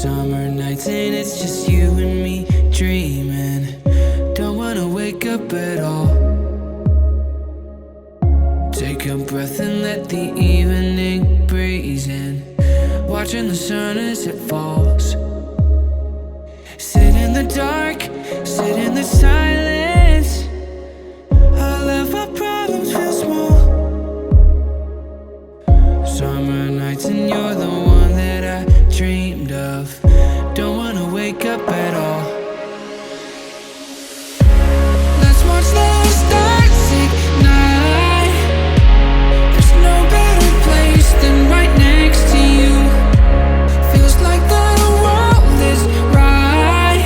Summer nights and it's just you and me dreaming. Don't wanna wake up at all. Take a breath and let the evening breeze in. Watching the sun as it falls. Sit in the dark, sit in the silence. I love our problems feel small. Summer nights and you're the one that I dreamed of. Don't wanna wake up at all. Let's watch the stars ignite. There's no better place than right next to you. Feels like the world is right.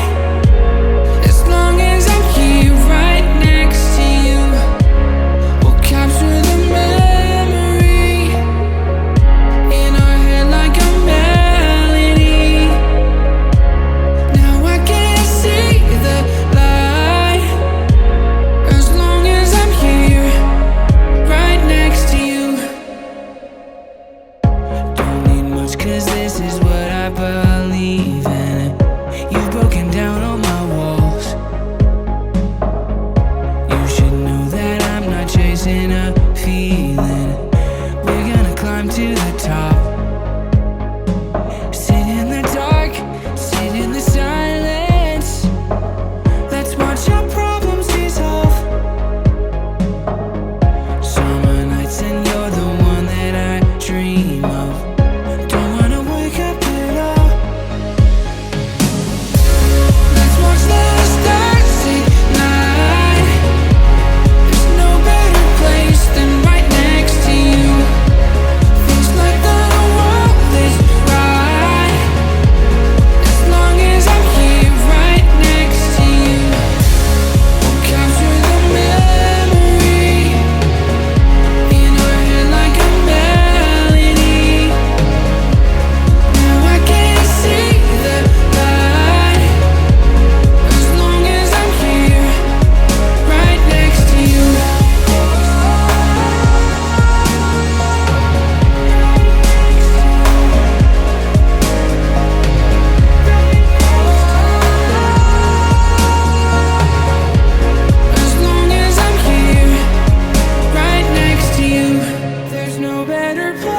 As long as I'm here right next to you, we'll capture the memory in our head like a melody. Now I can't see the light. As long as I'm here right next to you. Don't need much cause this is what I believe in. You've broken down all my walls. You should know that I'm not chasing a feeling. We're gonna climb to the top. Sit in the dark, sit in the silence. Let's watch our problems dissolve. Summer nights and you're the one that I dream of. Don't wanna wake up at all. Let's watch the stars ignite. There's no better place than right next to you. Feels like the world is right. As long as I'm here right next to you, we'll capture the memory in our head like a melody. Now I can't see the light. As long as I'm here right next to you. As long as I'm here right next to you. There's no better place.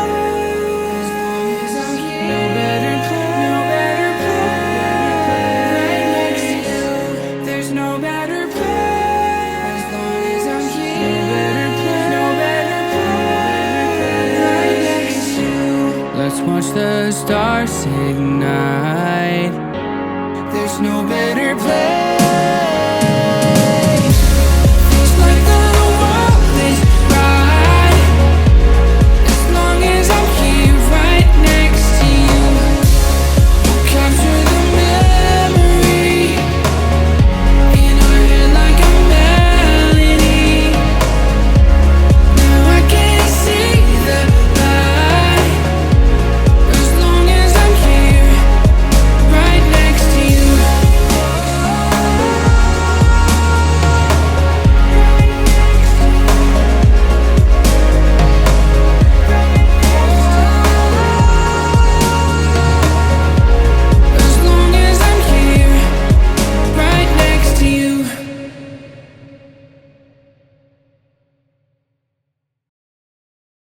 As long as I'm here. No better place. No better place. Right next to you. There's no better place. As long as I'm here. No better place. No better place. Right next to you. Let's watch the stars ignite. There's no better place.